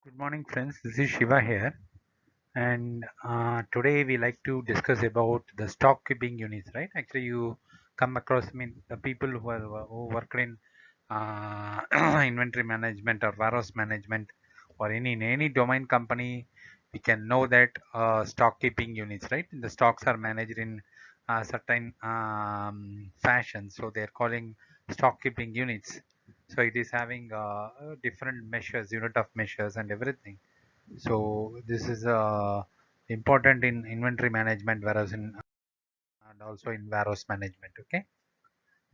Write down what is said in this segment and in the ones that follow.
Good morning, friends. This is Shiva here, and today we like to discuss about the stock keeping units. Right? Actually, you come across, the people who work in inventory management or warehouse management, or any domain company, we can know that stock keeping units. Right? The stocks are managed in certain fashion, so they are calling stock keeping units. So it is having different measures, unit of measures, and everything. So this is important in inventory management, whereas in and also in warehouse management. Okay.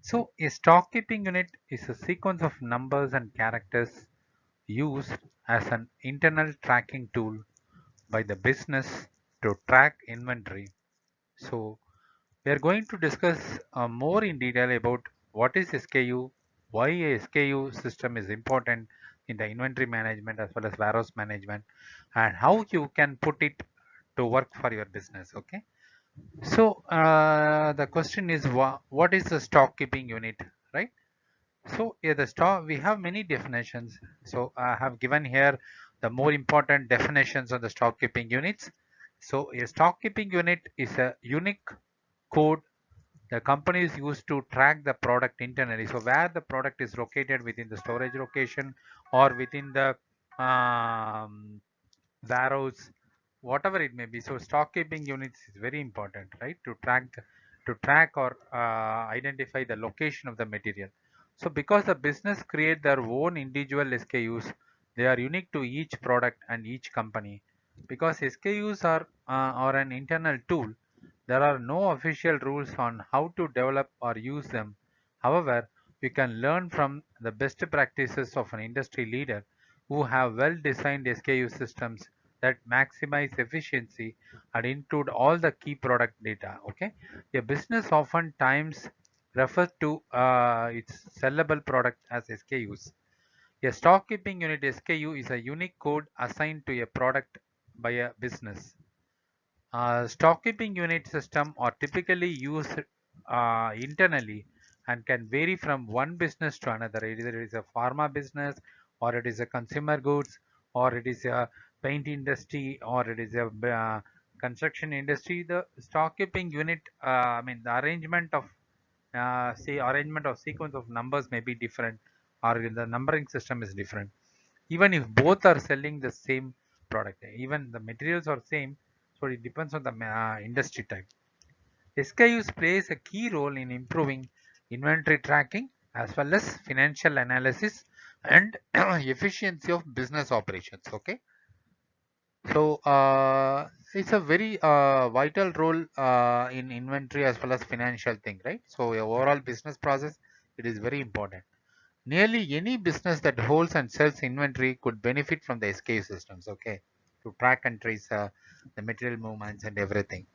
So a stock keeping unit is a sequence of numbers and characters used as an internal tracking tool by the business to track inventory. So we are going to discuss more in detail about what is SKU, why a SKU system is important in the inventory management as well as warehouse management, and how you can put it to work for your business. Okay. So the question is, what is the stock keeping unit, right? So yeah, the stock we have many definitions. So I have given here the more important definitions of the stock keeping units. So a stock keeping unit is a unique code the company is used to track the product internally. So where the product is located within the storage location or within the um, warehouse, whatever it may be. So stock keeping units is very important, right? To track or identify the location of the material. So because the business create their own individual SKUs, they are unique to each product and each company. Because SKUs are an internal tool, there are no official rules on how to develop or use them. However, we can learn from the best practices of an industry leader who have well-designed SKU systems that maximize efficiency and include all the key product data. Okay, a business oftentimes refers to its sellable product as SKUs. A stock keeping unit SKU is a unique code assigned to a product by a business. Stock keeping unit system are typically used internally and can vary from one business to another. Either it is a pharma business, or it is a consumer goods, or it is a paint industry, or it is a construction industry. The stock keeping unit, the arrangement of sequence of numbers may be different, or the numbering system is different. Even if both are selling the same product, even the materials are same, so it depends on the industry type. SKUs plays a key role in improving inventory tracking as well as financial analysis and efficiency of business operations. Okay, so it's a very vital role in inventory as well as financial thing, right? So overall business process, it is very important. Nearly any business that holds and sells inventory could benefit from the SKU systems, okay, to track and trace the material movements and everything.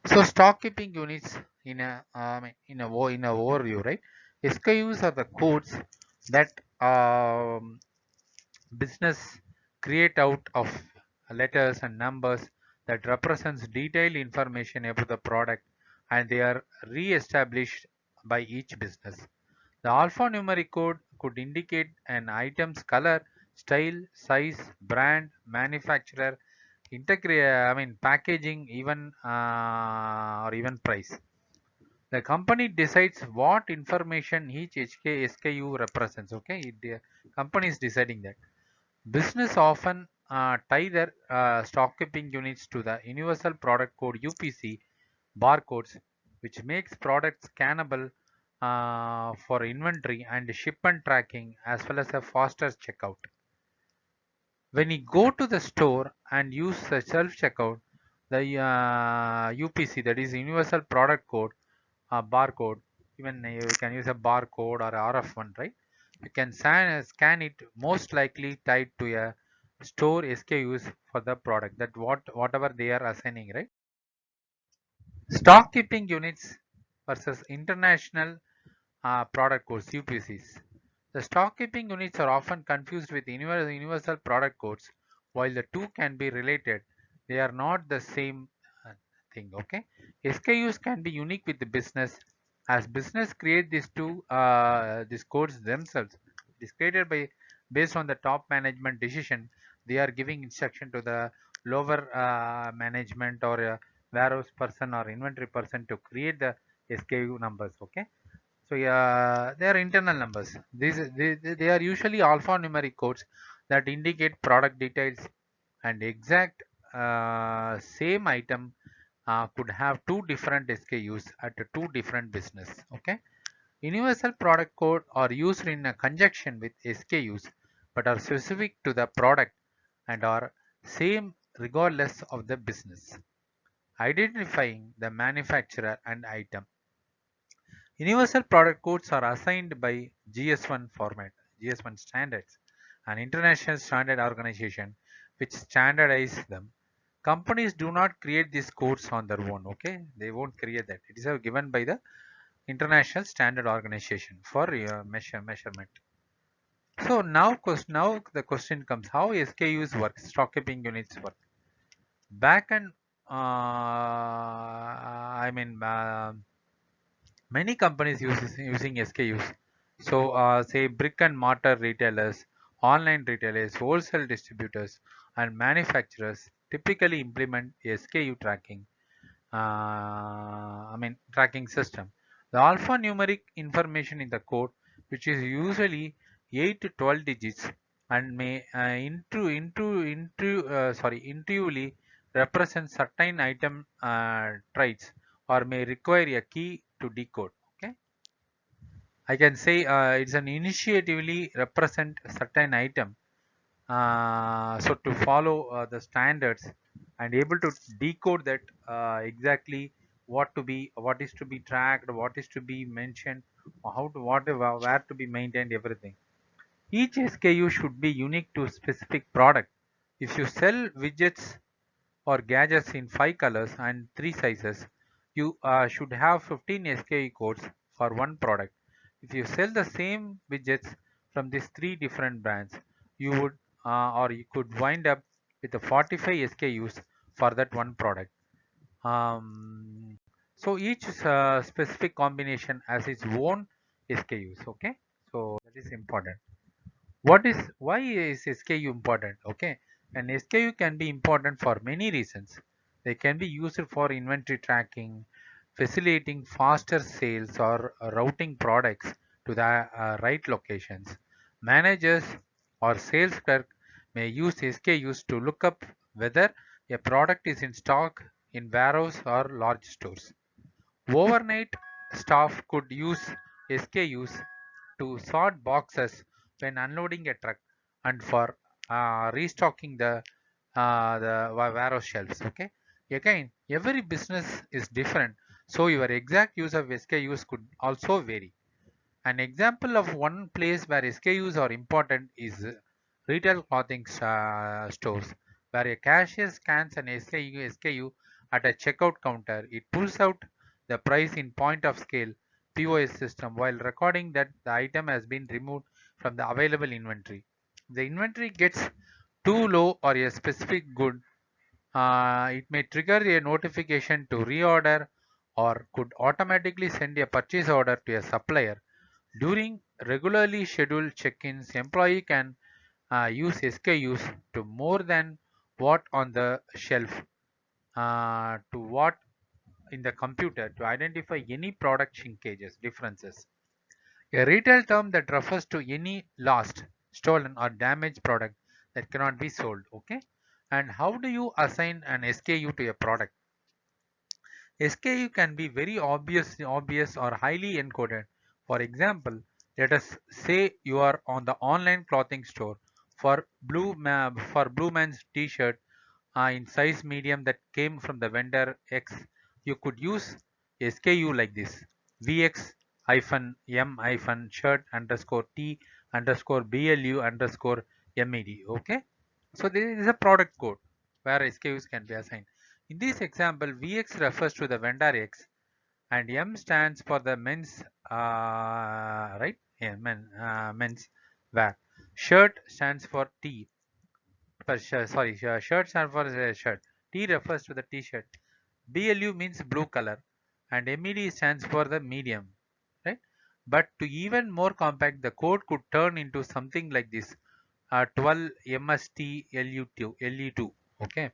So stock keeping units in a overview, right? SKUs are the codes that business create out of letters and numbers that represents detailed information about the product, and they are re-established by each business. The alphanumeric code could indicate an item's color, style, size, brand, manufacturer, packaging, even or even price. The company decides what information each SKU represents. Okay, the company is deciding that. Business often tie their stock keeping units to the Universal Product Code (UPC) barcodes, which makes products scannable for inventory and shipment tracking as well as a faster checkout. When you go to the store and use the self checkout, the UPC, that is Universal Product Code barcode, even you can use a barcode or RF one, right? You can scan it, most likely tied to a store SKUs for the product, that whatever they are assigning, right? Stock keeping units versus international product codes, UPCs. The stock keeping units are often confused with universal product codes. While the two can be related, they are not the same uh, thing. Okay, SKUs can be unique with the business, as business create these codes themselves. It is created by based on the top management decision. they are giving instruction to the lower management or warehouse person or inventory person to create the SKU numbers. Okay, so yeah, they are internal numbers. They are usually alphanumeric codes that indicate product details, and exact same item could have two different SKUs at two different business. Okay, universal product code are used in a conjunction with SKUs but are specific to the product and are same regardless of the business. Identifying the manufacturer and item. Universal product codes are assigned by GS1 format, GS1 standards, an international standard organization which standardize them. Companies do not create these codes on their own. Okay, they won't create that. It is given by the international standard organization for measurement. So now the question comes: how SKUs work, stock keeping units work. Back and I mean many companies using SKUs. So say brick and mortar retailers, online retailers, wholesale distributors, and manufacturers typically implement SKU tracking. Tracking system. The alphanumeric information in the code, which is usually 8 to 12 digits and may intuitively represent certain item traits or may require a key to decode. Okay, I can say it's an initiatively represent certain item. So to follow the standards and able to decode that exactly what is to be tracked, what is to be mentioned, or how to what where to be maintained, everything. Each SKU should be unique to specific product. If you sell widgets or gadgets in 5 colors and 3 sizes, you should have 15 SKU codes for one product. If you sell the same widgets from these 3 different brands, you would or you could wind up with the 45 SKUs for that one product. Um, so each specific combination has its own SKUs. Okay, so that is important. Why is SKU important? Okay, an SKU can be important for many reasons. They can be used for inventory tracking, facilitating faster sales, or routing products to the right locations. Managers or sales clerk may use SKUs to look up whether a product is in stock in warehouse or large stores. Overnight staff could use SKUs to sort boxes when unloading a truck and for restocking the warehouse shelves. Okay. Again, every business is different, so your exact use of SKUs could also vary. An example of one place where SKUs are important is retail clothing stores, where a cashier scans an SKU at a checkout counter. It pulls out the price in point of scale POS system while recording that the item has been removed from the available inventory. The inventory gets too low or a specific good, it may trigger a notification to reorder or could automatically send a purchase order to a supplier. During regularly scheduled check-ins, employee can use SKUs to more than what on the shelf to what in the computer to identify any product shrinkages differences. A retail term that refers to any lost, stolen or damaged product that cannot be sold. Okay. And how do you assign an SKU to a product? SKU can be very obvious or highly encoded. For example, let us say you are on the online clothing store for Blue Man's T-shirt in size medium that came from the vendor X. You could use SKU like this: VX M shirt underscore T underscore BLU underscore MED. Okay, so this is a product code where SKUs can be assigned. In this example, VX refers to the vendor X and M stands for the men's, right? Yeah, men's wear. Shirt stands for T. Shirt stands for shirt. T refers to the T-shirt. BLU means blue color, and MED stands for the medium, right? But to even more compact, the code could turn into something like this: 12 MST LU2. Okay.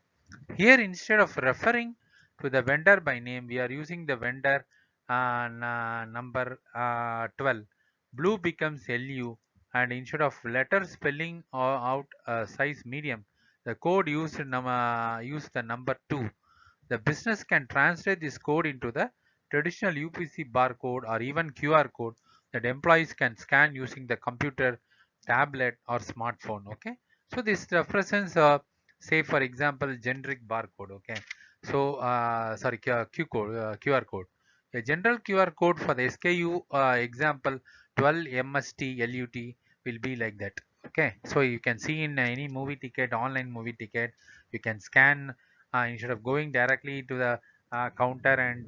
Here, instead of referring to the vendor by name, we are using the vendor number 12. Blue becomes LU, and instead of letter spelling out size medium, the code use the number 2. The business can translate this code into the traditional UPC barcode or even QR code that employees can scan using the computer, tablet, or smartphone. Okay, so this represents say for example generic barcode. Okay, so sorry, Q code, QR code. A general QR code for the SKU example 12 MST LUT will be like that. Okay, so you can see in any movie ticket, online movie ticket, you can scan instead of going directly to the counter and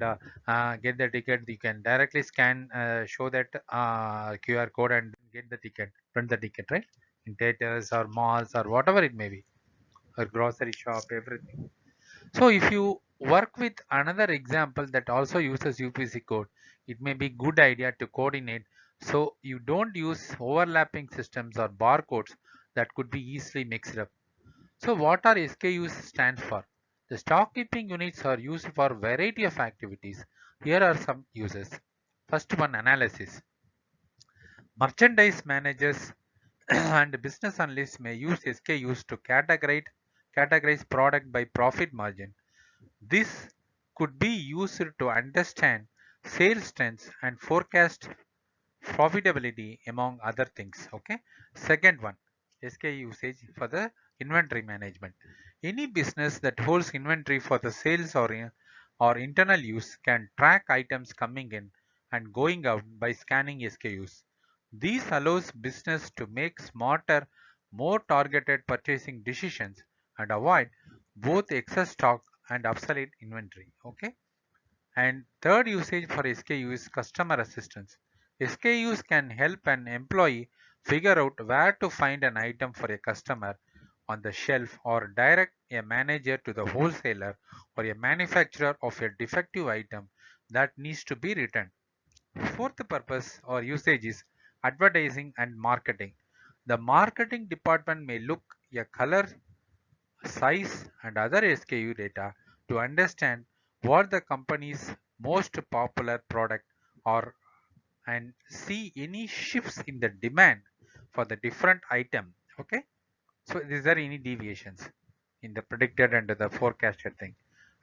get the ticket. You can directly scan, show that QR code and get the ticket, print the ticket, right? In theaters or malls or whatever it may be, or grocery shop, everything. So if you work with another example that also uses UPC code, it may be good idea to coordinate so you don't use overlapping systems or barcodes that could be easily mixed up. So what are SKUs stand for? The stock keeping units are used for variety of activities. Here are some uses. First one, analysis. Merchandise managers and business analysts may use SKUs to categorize product by profit margin. This could be used to understand sales trends and forecast profitability among other things. Okay. Second one, SKU usage for the inventory management. Any business that holds inventory for the sales or internal use can track items coming in and going out by scanning SKUs. This allows business to make smarter, more targeted purchasing decisions and avoid both excess stock and obsolete inventory. Okay. And third usage for SKU is customer assistance. SKUs can help an employee figure out where to find an item for a customer on the shelf or direct a manager to the wholesaler or a manufacturer of a defective item that needs to be returned. Fourth purpose or usage is advertising and marketing. The marketing department may look a color, size, and other SKU data to understand what the company's most popular product are and see any shifts in the demand for the different item. Okay, so is there any deviations in the predicted and the forecasted thing?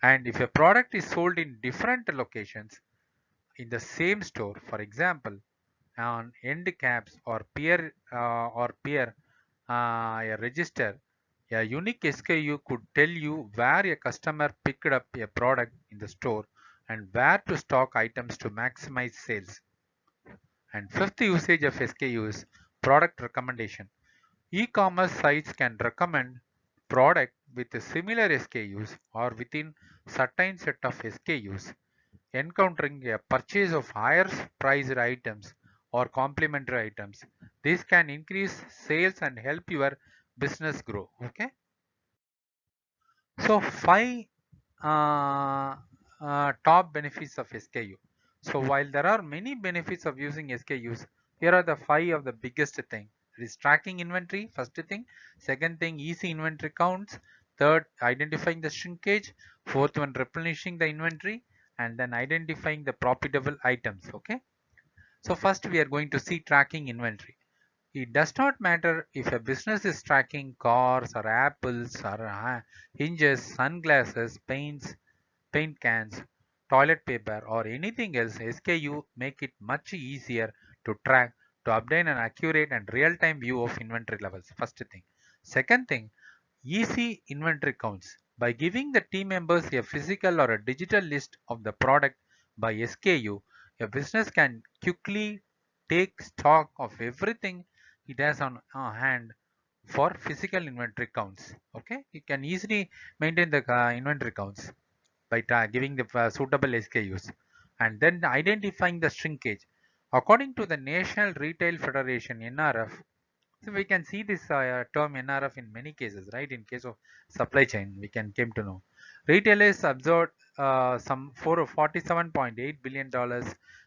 And if a product is sold in different locations in the same store, for example, on end caps or peer a register, a unique SKU could tell you where a customer picked up a product in the store and where to stock items to maximize sales. And fifth usage of SKU is product recommendation. E-commerce sites can recommend product with similar SKUs or within certain set of SKUs. Encountering a purchase of higher priced items or complementary items, this can increase sales and help your business grow. Okay, so five top benefits of SKU. So while there are many benefits of using SKUs, here are the five of the biggest thing. It is tracking inventory, first thing. Second thing, easy inventory counts. Third, identifying the shrinkage. Fourth one, replenishing the inventory, and then identifying the profitable items. Okay. So first we are going to see tracking inventory. It does not matter if a business is tracking cars or apples or hinges, sunglasses, paint cans, toilet paper or anything else. SKU make it much easier to track to obtain an accurate and real-time view of inventory levels. First thing. Second thing, easy inventory counts. By giving the team members a physical or a digital list of the product by SKU, a business can quickly take stock of everything it has on hand for physical inventory counts. Okay, you can easily maintain the inventory counts by giving the suitable SKUs and then identifying the shrinkage. According to the National Retail Federation (NRF), so we can see this term NRF in many cases, right? In case of supply chain, we can came to know. Retailers absorbed some $47.8 billion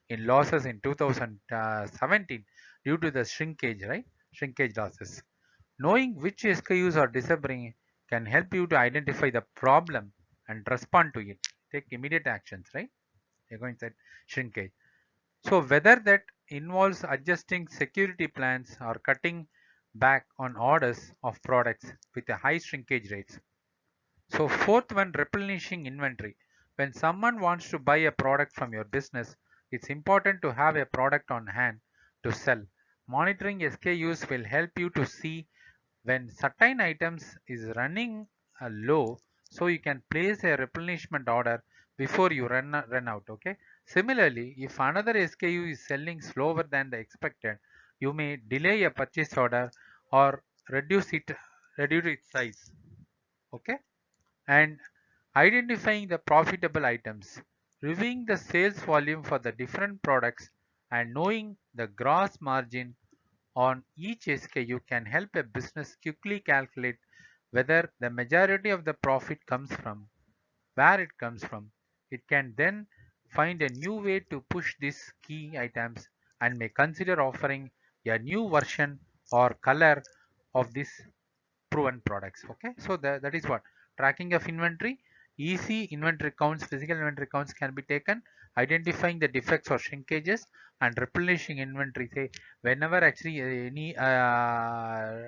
in losses in 2017 due to the shrinkage, right? Shrinkage losses. Knowing which SKUs are disappearing can help you to identify the problem and respond to it. Take immediate actions, right? You're going to say shrinkage. So whether that involves adjusting security plans or cutting back on orders of products with a high shrinkage rates. So fourth one, replenishing inventory. When someone wants to buy a product from your business, it's important to have a product on hand to sell. Monitoring SKUs will help you to see when certain items is running low, so you can place a replenishment order before you run out. Okay. Similarly, if another SKU is selling slower than the expected, you may delay a purchase order or reduce it reduce its size. Okay. And identifying the profitable items, reviewing the sales volume for the different products, and knowing the gross margin on each SKU can help a business quickly calculate whether the majority of the profit comes from, where it comes from. It can then find a new way to push these key items and may consider offering a new version or color of these proven products. Okay, so that is what tracking of inventory. Easy inventory counts, physical inventory counts can be taken, identifying the defects or shrinkages, and replenishing inventory. Say whenever actually any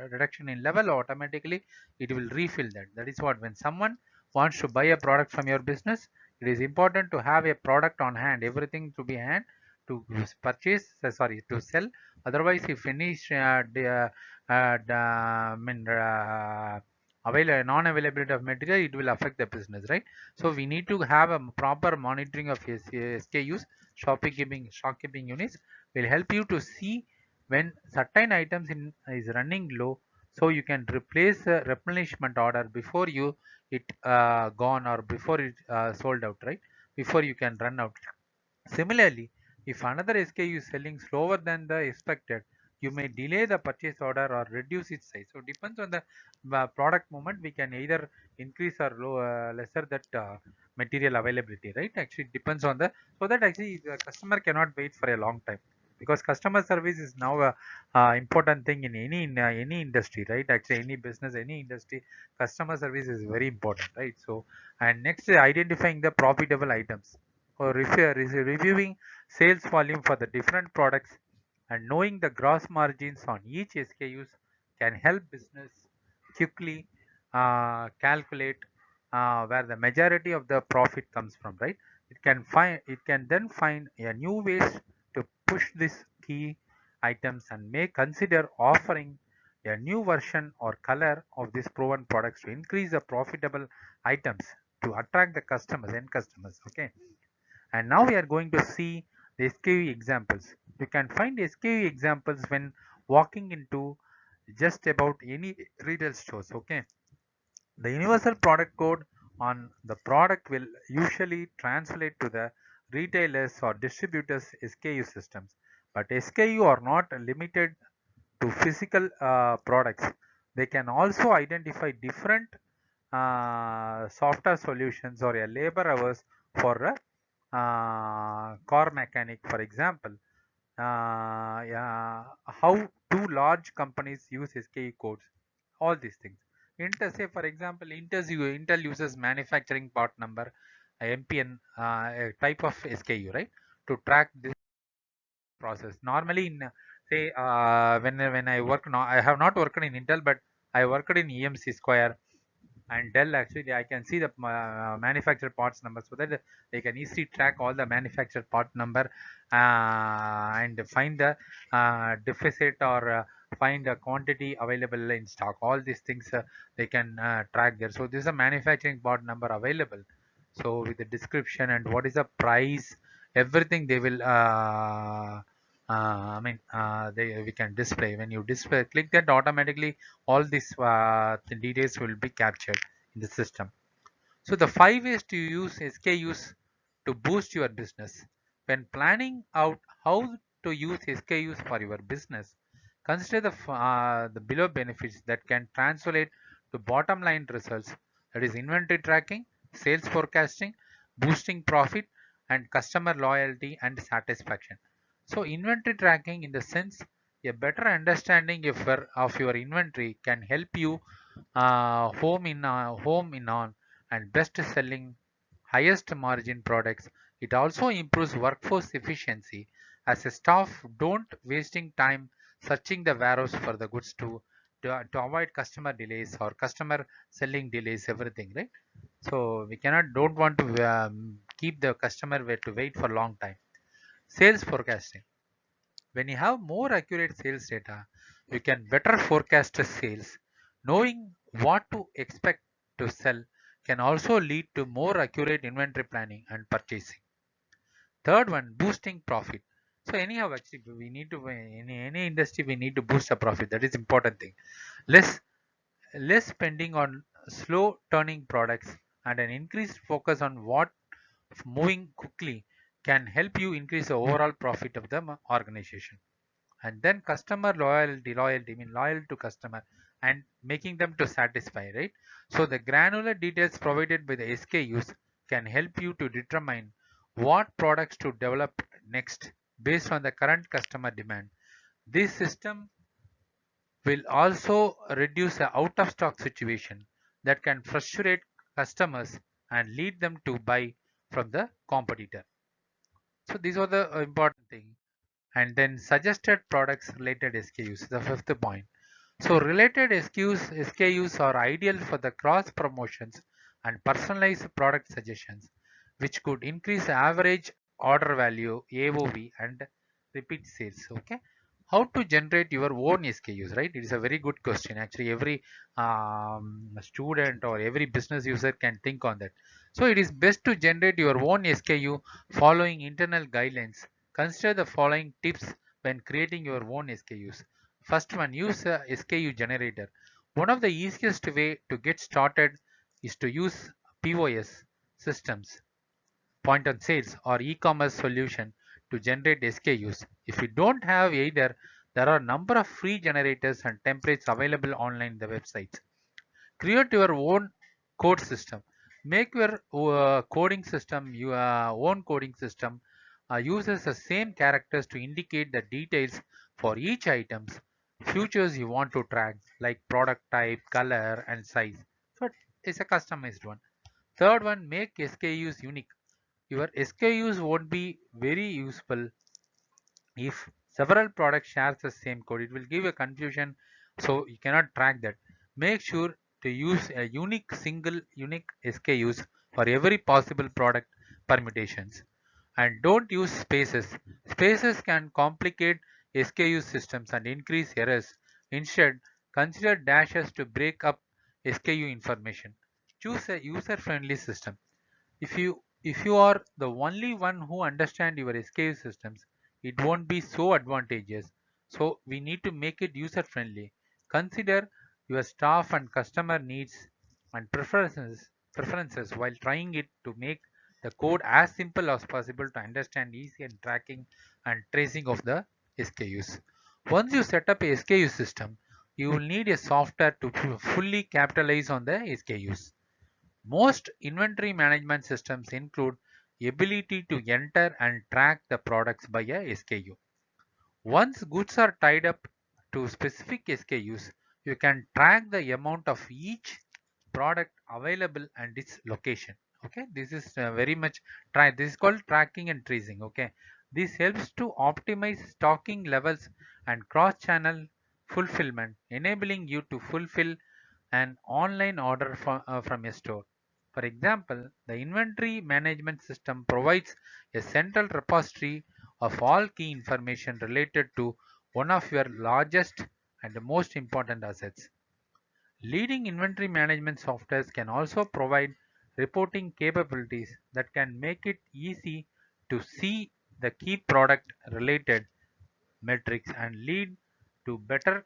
reduction in level, automatically it will refill that. That is what, when someone wants to buy a product from your business, it is important to have a product on hand, everything to be hand to purchase, sorry, to sell. Otherwise, if any I mean, non-availability of material, it will affect the business, right? So we need to have a proper monitoring of SKUs. Stock keeping units will help you to see when certain items is running low, so you can replace a replenishment order before you it gone, or before it sold out, right? Before you can run out. Similarly, if another SKU is selling slower than the expected, you may delay the purchase order or reduce its size. So depends on the product movement. We can either increase or lesser that material availability, right? Actually, it depends on the, so that actually the customer cannot wait for a long time, because customer service is now a important thing in any industry, right? Actually, any business, any industry, customer service is very important, right? So, and next, identifying the profitable items or reviewing sales volume for the different products and knowing the gross margins on each SKUs can help business quickly calculate where the majority of the profit comes from, right? It can then find a new ways to push these key items and may consider offering a new version or color of these proven products to increase the profitable items to attract the customers, end customers. Okay. And now we are going to see the SKU examples. You can find SKU examples when walking into just about any retail stores. Okay. The universal product code on the product will usually translate to the retailers or distributors SKU systems. But SKU are not limited to physical products. They can also identify different software solutions or a labor hours for a car mechanic, for example. Yeah, how do large companies use SKU codes? All these things. Intel, say for example, Intel uses manufacturing part number, MPN, a type of SKU, right, to track this process. Normally, in say when I work now, I have not worked in Intel, but I worked in EMC Square and Dell. Actually, I can see the manufactured parts number, so that they can easily track all the manufactured part number and find the deficit or find the quantity available in stock. All these things they can track there. So this is a manufacturing part number available. So with the description and what is the price, everything they will. We can display. When you display, click that, automatically all these the details will be captured in the system. So the 5 ways to use SKUs to boost your business. When planning out how to use SKUs for your business, consider the below benefits that can translate to bottom line results. That is inventory tracking, sales forecasting, boosting profit, and customer loyalty and satisfaction. So inventory tracking, in the sense, A better understanding of your inventory can help you home in on and best selling highest margin products. It also improves workforce efficiency as a staff don't wasting time searching the warehouse for the goods to avoid customer delays or customer selling delays, everything, right? So we cannot don't want to keep the customer to wait for long time. Sales forecasting. When you have more accurate sales data, you can better forecast the sales. Knowing what to expect to sell can also lead to more accurate inventory planning and purchasing. Third one, boosting profit. So anyhow, actually, we need to in any industry we need to boost the profit. That is important thing. Less less spending on slow turning products and an increased focus on what moving quickly can help you increase the overall profit of the organization. And then customer loyalty mean loyal to customer and making them to satisfy, right? So the granular details provided by the SKUs can help you to determine what products to develop next based on the current customer demand. This system will also reduce the out of stock situation that can frustrate customers and lead them to buy from the competitor. So these are the important things. And then suggested products related SKUs, the fifth point. So related SKUs are ideal for the cross promotions and personalized product suggestions, which could increase the average order value, AOV, and repeat sales. Okay. How to generate your own SKUs, right? It is a very good question. Actually, every student or every business user can think on that. So it is best to generate your own SKU following internal guidelines. Consider the following tips when creating your own SKUs. First one, use a SKU generator. One of the easiest way to get started is to use POS systems, point on sales, or e-commerce solution to generate SKUs. If you don't have either, there are a number of free generators and templates available online in the websites. Create your own code system. Make your your own coding system uses the same characters to indicate the details for each items features you want to track, like product type, color, and size. So it's a customized one. Third one, make SKUs unique. Your SKUs won't be very useful if several products share the same code. It will give a confusion, so you cannot track that. Make sure to use a unique SKUs for every possible product permutations. And don't use spaces. Spaces can complicate SKU systems and increase errors. Instead, consider dashes to break up SKU information. Choose a user-friendly system. If you are the only one who understand your SKU systems, it won't be so advantageous. So we need to make it user friendly. Consider your staff and customer needs and preferences while trying it to make the code as simple as possible to understand, easy and tracking and tracing of the SKUs. Once you set up a SKU system, you will need a software to fully capitalize on the SKUs. Most inventory management systems include ability to enter and track the products by a SKU. Once goods are tied up to specific SKUs, you can track the amount of each product available and its location. Okay, this is very much try. This is called tracking and tracing. Okay, this helps to optimize stocking levels and cross-channel fulfillment, enabling you to fulfill an online order from a store. For example, the inventory management system provides a central repository of all key information related to one of your largest and most important assets. Leading inventory management softwares can also provide reporting capabilities that can make it easy to see the key product related metrics and lead to better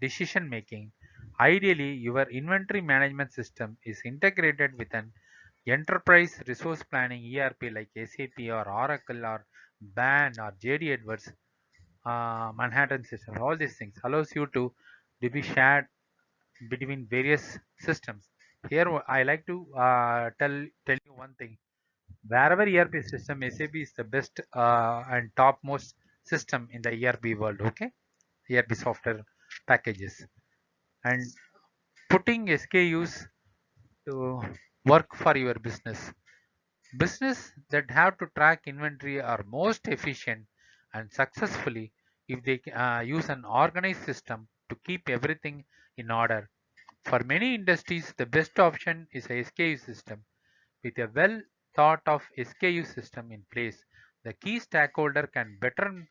decision making. Ideally, your inventory management system is integrated with an enterprise resource planning ERP like SAP or Oracle or BAN or JD Edwards, Manhattan system. All these things allows you to be shared between various systems. Here, I like to tell you one thing. Wherever ERP system, SAP is the best and topmost system in the ERP world. Okay, ERP software packages, and putting SKUs to work for your business. Business that have to track inventory are most efficient and successfully if they use an organized system to keep everything in order. For many industries, the best option is a SKU system. With a well thought of SKU system in place, the key stakeholder can better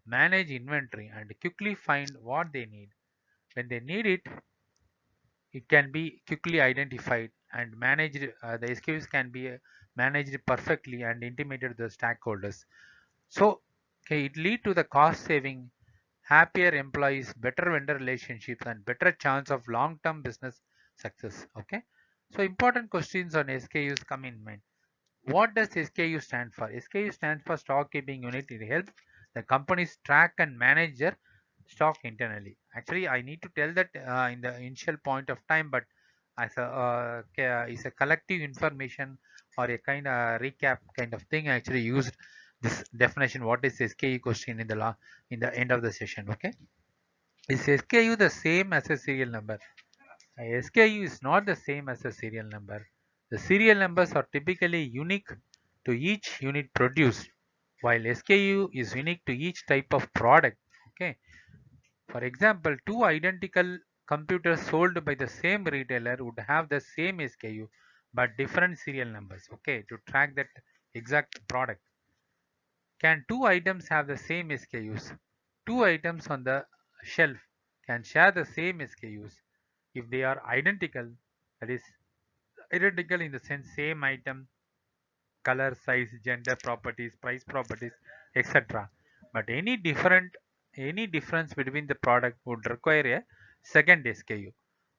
manage inventory and quickly find what they need. When they need it, it can be quickly identified and managed. The SKUs can be managed perfectly and intimated the stakeholders. So, okay, it lead to the cost saving, happier employees, better vendor relationships, and better chance of long-term business success. Okay. So important questions on SKUs come in mind. What does SKU stand for? SKU stands for stock keeping unit. It helps the companies track and manage their stock internally. Actually, I need to tell that in the initial point of time, but as a is a collective information or a kind of recap kind of thing. I actually used this definition. What is SKU question in the in the end of the session? Okay, is SKU the same as a serial number? A SKU is not the same as a serial number. The serial numbers are typically unique to each unit produced, while SKU is unique to each type of product. Okay. For example, two identical computers sold by the same retailer would have the same SKU but different serial numbers. Okay, to track that exact product. Can two items have the same SKUs? Two items on the shelf can share the same SKUs if they are identical, that is identical in the sense same item, color, size, gender properties, price properties, etc. But any difference between the product would require a second SKU.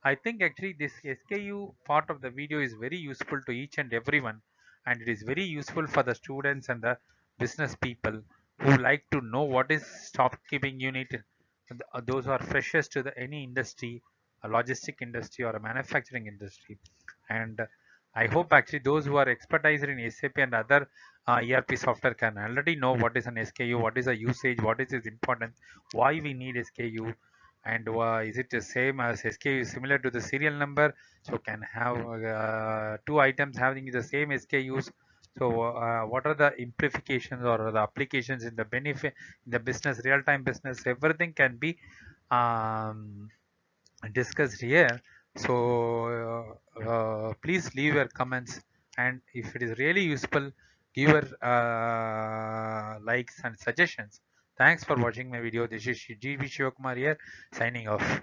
I think actually this SKU part of the video is very useful to each and everyone, and it is very useful for the students and the business people who like to know what is stock keeping unit. Those who are freshest to the any industry, a logistic industry or a manufacturing industry, and I hope actually those who are expertise in SAP and other ERP software can already know what is an SKU, what is a usage, what is its importance, why we need SKU, and is it the same as SKU is similar to the serial number, so can have two items having the same SKUs. So what are the implications or the applications in the benefit in the business, real-time business? Everything can be um, discussed here. So please leave your comments, and if it is really useful, give your likes and suggestions. Thanks for watching my video. This is GV Shivakumar here, signing off.